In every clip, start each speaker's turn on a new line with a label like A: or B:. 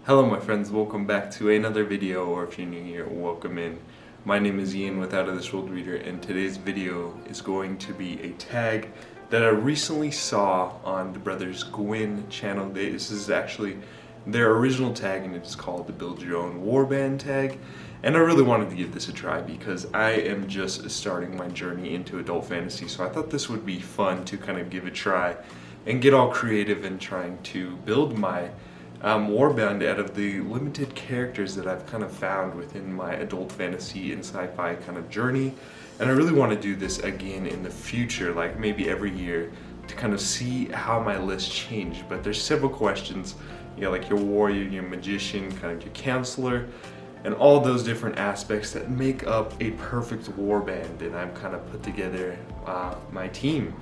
A: Hello my friends, welcome back to another video, or if you're new here, welcome in. My name is Ian with Out of This World Reader, and today's video is going to be a tag that I recently saw on the Brothers Gwynne channel. This is actually their original tag, and it's called the Build Your Own Warband tag. And I really wanted to give this a try because I am just starting my journey into adult fantasy, so I thought this would be fun to kind of give a try and get all creative in trying to build my Warband out of the limited characters that I've kind of found within my adult fantasy and sci-fi kind of journey. And I really want to do this again in the future, like maybe every year, to kind of see how my list changed. But there's several questions, like your warrior, your magician, kind of your counselor, and all those different aspects that make up a perfect warband. And I've kind of put together my team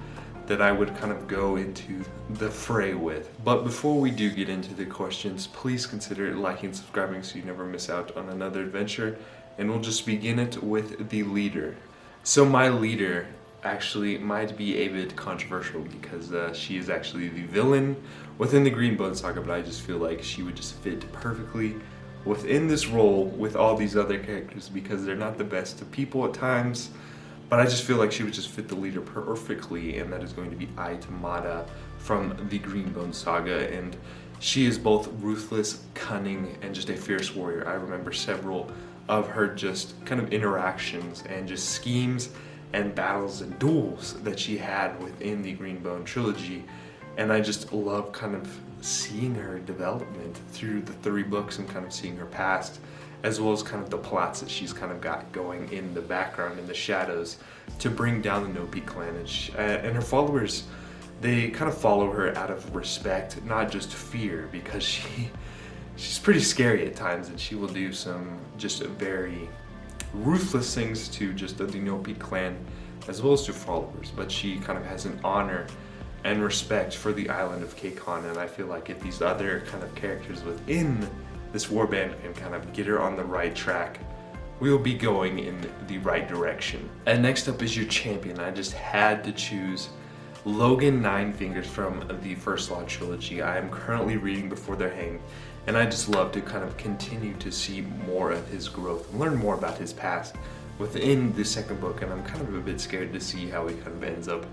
A: that I would kind of go into the fray with. But before we do get into the questions, please consider liking and subscribing so you never miss out on another adventure. And we'll just begin it with the leader. So my leader actually might be a bit controversial because she is actually the villain within the Greenbone saga, but I just feel like she would just fit perfectly within this role with all these other characters because they're not the best of people at times. But I just feel like she would just fit the leader perfectly, and that is going to be Aitamata from the Greenbone saga. And she is both ruthless, cunning, and just a fierce warrior. I remember several of her just kind of interactions and just schemes and battles and duels that she had within the Greenbone trilogy. And I just love kind of seeing her development through the 3 books and kind of seeing her past, as well as kind of the plots that she's kind of got going in the background, in the shadows, to bring down the Nopi clan. And her followers, they kind of follow her out of respect, not just fear, because she's pretty scary at times, and she will do some just very ruthless things to just the Nopi clan, as well as to followers. But she kind of has an honor and respect for the island of Kekon, and I feel like if these other kind of characters within this warband can kind of get her on the right track, we will be going in the right direction. And next up is your champion. I just had to choose Logan Ninefingers from the First Law trilogy. I am currently reading Before They're Hanged, and I just love to kind of continue to see more of his growth and learn more about his past within the 2nd book, and I'm kind of a bit scared to see how he kind of ends up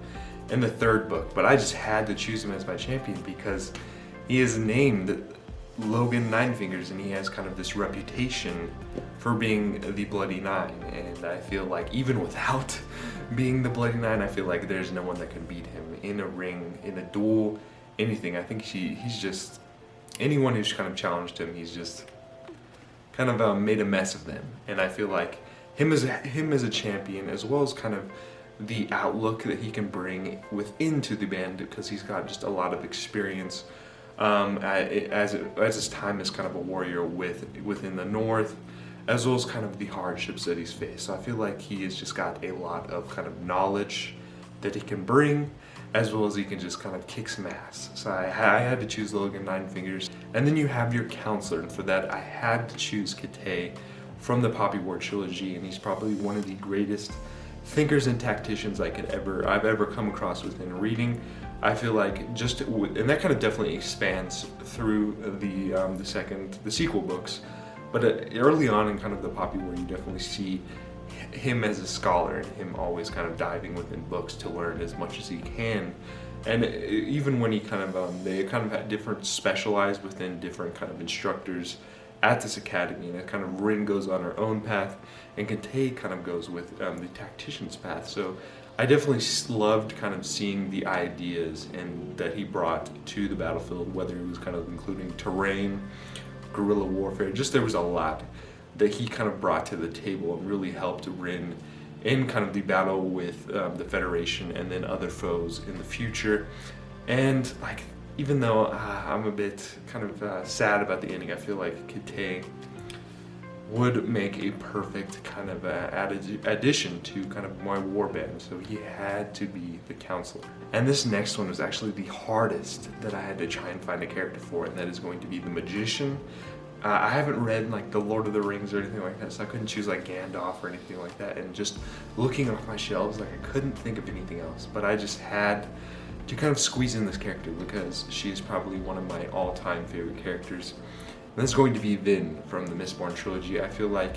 A: in the 3rd book. But I just had to choose him as my champion because he is named Logan Ninefingers, and he has kind of this reputation for being the Bloody Nine. And I feel like even without being the Bloody Nine, I feel like there's no one that can beat him in a ring, in a duel, anything. I think he's just, anyone who's kind of challenged him, he's just kind of made a mess of them. And I feel like him as a champion, as well as kind of the outlook that he can bring into the band, because he's got just a lot of experience as his time as kind of a warrior within the north, as well as kind of the hardships that he's faced. So I feel like he has just got a lot of kind of knowledge that he can bring, as well as he can just kind of kick some ass. So I had to choose Logan Ninefingers. And then you have your counselor, and for that I had to choose Kate from the Poppy War trilogy, and he's probably one of the greatest thinkers and tacticians I've ever come across within reading. I feel like and that kind of definitely expands through the sequel books. But early on in kind of the Poppy War, you definitely see him as a scholar, and him always kind of diving within books to learn as much as he can. And even when he kind of, they kind of had different specialized within different kind of instructors at this academy, and kind of Rin goes on her own path, and Kate kind of goes with the tactician's path. So I definitely loved kind of seeing the ideas and that he brought to the battlefield, whether it was kind of including terrain, guerrilla warfare. Just there was a lot that he kind of brought to the table and really helped Rin in kind of the battle with the Federation and then other foes in the future. And like, even though I'm a bit kind of sad about the ending, I feel like Kate would make a perfect kind of addition to kind of my warband, so he had to be the counselor. And this next one was actually the hardest that I had to try and find a character for, and that is going to be the magician. I haven't read like the Lord of the Rings or anything like that, so I couldn't choose like Gandalf or anything like that, and just looking off my shelves, like I couldn't think of anything else. But I just had to kind of squeeze in this character because she is probably one of my all-time favorite characters And that's going to be Vin from the Mistborn trilogy. I feel like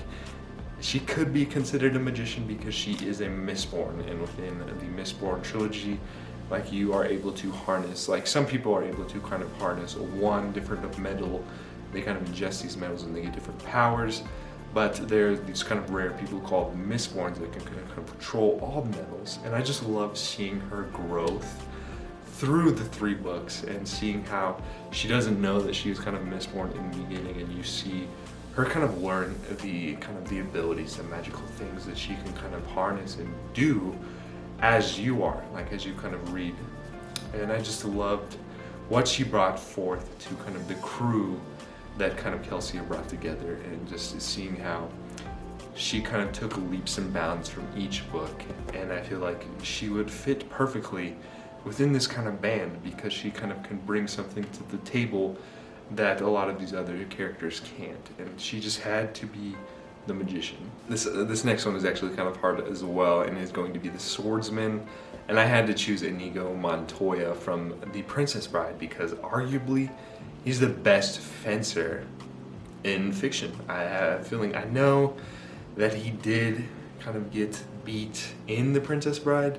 A: she could be considered a magician because she is a Mistborn, and within the Mistborn trilogy, like, you are able to harness, like, some people are able to kind of harness one different metal. They kind of ingest these metals and they get different powers. But there are these kind of rare people called Mistborns that can kind of control all metals. And I just love seeing her growth through the 3 books and seeing how she doesn't know that she was kind of Mistborn in the beginning, and you see her kind of learn the abilities, the magical things that she can kind of harness and do as you are, like, as you kind of read. And I just loved what she brought forth to kind of the crew that kind of Kelsey brought together, and just seeing how she kind of took leaps and bounds from each book. And I feel like she would fit perfectly within this kind of band because she kind of can bring something to the table that a lot of these other characters can't, and she just had to be the magician. This next one is actually kind of hard as well, and is going to be the Swordsmen. And I had to choose Inigo Montoya from The Princess Bride because arguably he's the best fencer in fiction. I have a feeling, I know that he did kind of get beat in The Princess Bride,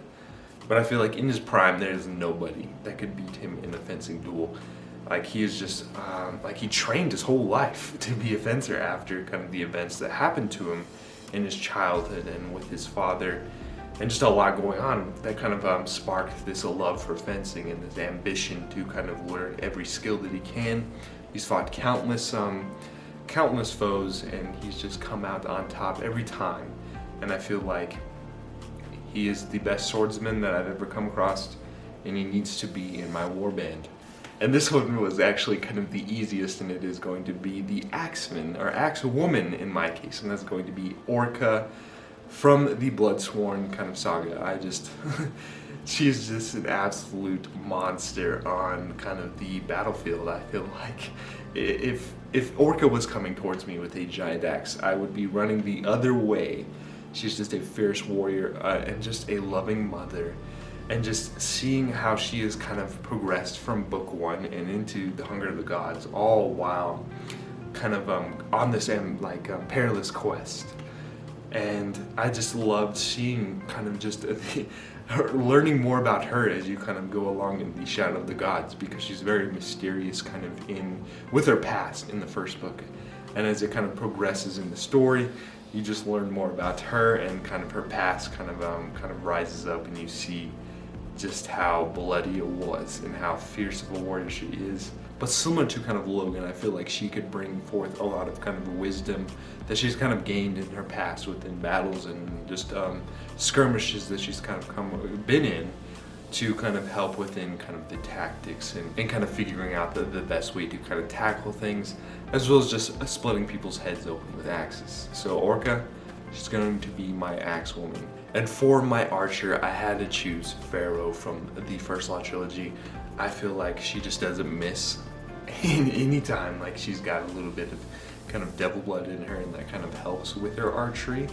A: but I feel like in his prime there's nobody that could beat him in a fencing duel. Like, he is just, like, he trained his whole life to be a fencer after kind of the events that happened to him in his childhood and with his father, and just a lot going on that kind of sparked this love for fencing and this ambition to kind of learn every skill that he can. He's fought countless foes, and he's just come out on top every time. And I feel like he is the best swordsman that I've ever come across, and he needs to be in my warband. And this one was actually kind of the easiest, and it is going to be the Axemen, or Axewoman in my case, and that's going to be Orca from the Bloodsworn kind of saga. She's just an absolute monster on kind of the battlefield. I feel like if Orca was coming towards me with a giant axe, I would be running the other way. She's just a fierce warrior and just a loving mother. And just seeing how she has kind of progressed from book 1 and into the Hunger of the Gods, all while kind of on this perilous quest. And I just loved seeing kind of just learning more about her as you kind of go along in the Shadow of the Gods, because she's very mysterious kind of with her past in the first book. And as it kind of progresses in the story, you just learn more about her, and kind of her past kind of rises up, and you see just how bloody it was and how fierce of a warrior she is. But similar to kind of Logan, I feel like she could bring forth a lot of kind of wisdom that she's kind of gained in her past within battles and just skirmishes that she's kind of been in, to kind of help within kind of the tactics and kind of figuring out the best way to kind of tackle things, as well as just splitting people's heads open with axes. So Orca, she's going to be my axe woman. And for my archer, I had to choose Pharaoh from the First Law trilogy. I feel like she just doesn't miss any time. Like, she's got a little bit of kind of devil blood in her, and that kind of helps with her archery.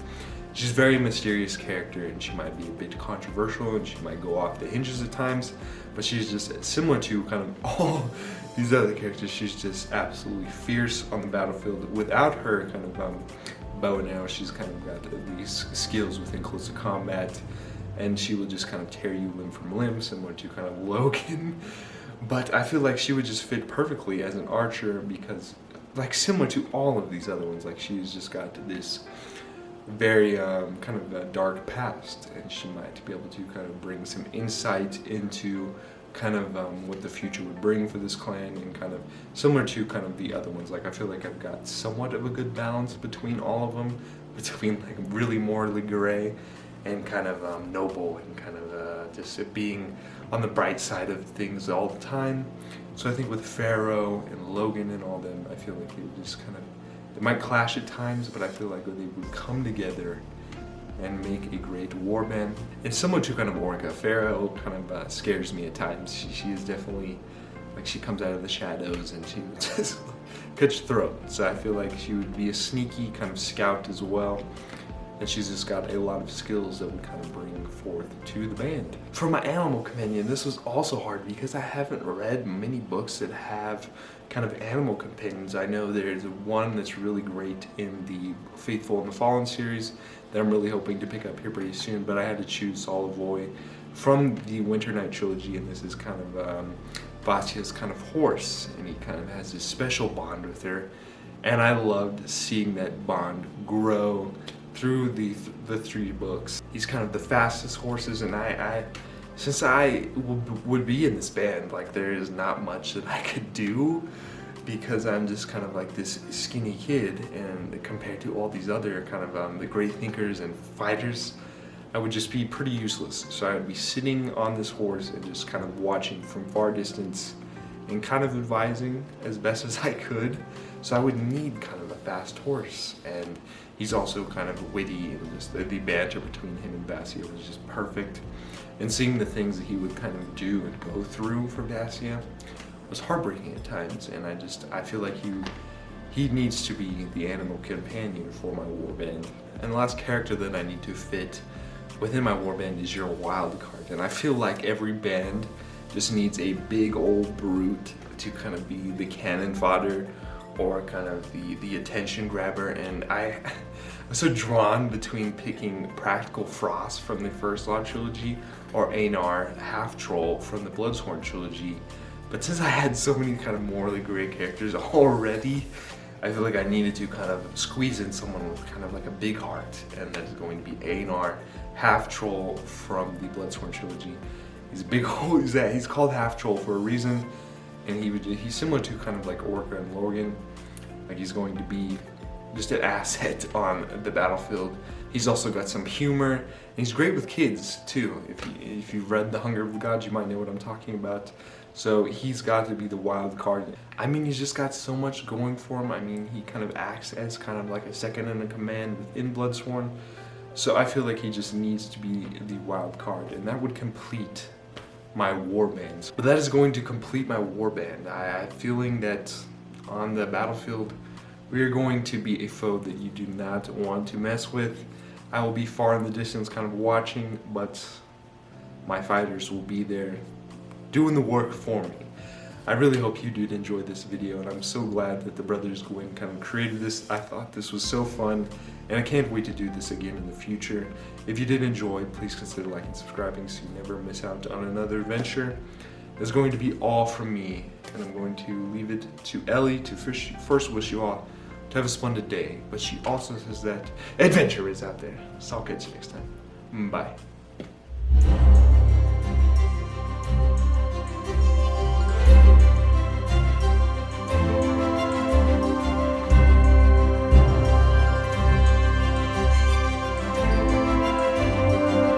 A: She's a very mysterious character, and she might be a bit controversial, and she might go off the hinges at times, but she's just similar to kind of all these other characters. She's just absolutely fierce on the battlefield. Without her kind of bow and arrow, she's kind of got these skills within close combat, and she will just kind of tear you limb from limb, similar to kind of Logan. But I feel like she would just fit perfectly as an archer, because, like, similar to all of these other ones, like, she's just got this very kind of a dark past, and she might be able to kind of bring some insight into kind of what the future would bring for this clan, and kind of similar to kind of the other ones. Like, I feel like I've got somewhat of a good balance between all of them, between like really morally gray and kind of noble, and kind of just being on the bright side of things all the time. So I think with Pharaoh and Logan and all them, I feel like it would just kind of, it might clash at times, but I feel like they would come together and make a great warband. It's similar to kind of Orca. Pharaoh kind of scares me at times. She is definitely, like, she comes out of the shadows and she would just cut your throat. So I feel like she would be a sneaky kind of scout as well. and she's just got a lot of skills that we kind of bring forth to the band. For my animal companion, this was also hard because I haven't read many books that have kind of animal companions. I know there's one that's really great in the Faithful and the Fallen series that I'm really hoping to pick up here pretty soon, but I had to choose Solivoy from the Winter Night trilogy, and this is kind of Vasia's kind of horse, and he kind of has this special bond with her, and I loved seeing that bond grow through the 3 books. He's kind of the fastest horses, and since I would be in this band, like there is not much that I could do because I'm just kind of like this skinny kid, and compared to all these other kind of the great thinkers and fighters, I would just be pretty useless. So I would be sitting on this horse and just kind of watching from far distance and kind of advising as best as I could. So I would need kind of a fast horse, and he's also kind of witty, and just the banter between him and Vasia was just perfect. And seeing the things that he would kind of do and go through for Vasia was heartbreaking at times, and I feel like he needs to be the animal companion for my warband. And the last character that I need to fit within my warband is your Wildcard, and I feel like every band just needs a big old brute to kind of be the cannon fodder or kind of the attention grabber, and I was so drawn between picking Practical Frost from the First Law trilogy or Einar, Half Troll from the Bloodsworn trilogy. But since I had so many kind of morally great characters already, I feel like I needed to kind of squeeze in someone with kind of like a big heart, and that is going to be Einar, Half Troll from the Bloodsworn trilogy. He's a big hole. He's called Half Troll for a reason, and he's similar to kind of like Orca and Lorgan. Like he's going to be just an asset on the battlefield. He's also got some humor, and he's great with kids too. If you've read The Hunger of the Gods, you might know what I'm talking about. So he's got to be the wild card. I mean, he's just got so much going for him. I mean, he kind of acts as kind of like a second in command within Bloodsworn. So I feel like he just needs to be the wild card, and that would complete my warbands. But that is going to complete my warband. I'm feeling that on the battlefield, we are going to be a foe that you do not want to mess with. I will be far in the distance kind of watching, but my fighters will be there doing the work for me. I really hope you did enjoy this video, and I'm so glad that the Brothers Gwynne kind of created this. I thought this was so fun, and I can't wait to do this again in the future. If you did enjoy, please consider liking and subscribing so you never miss out on another adventure. It's going to be all from me, and I'm going to leave it to Ellie to first wish you all to have a splendid day, but she also says that adventure is out there. So I'll catch you next time. Bye.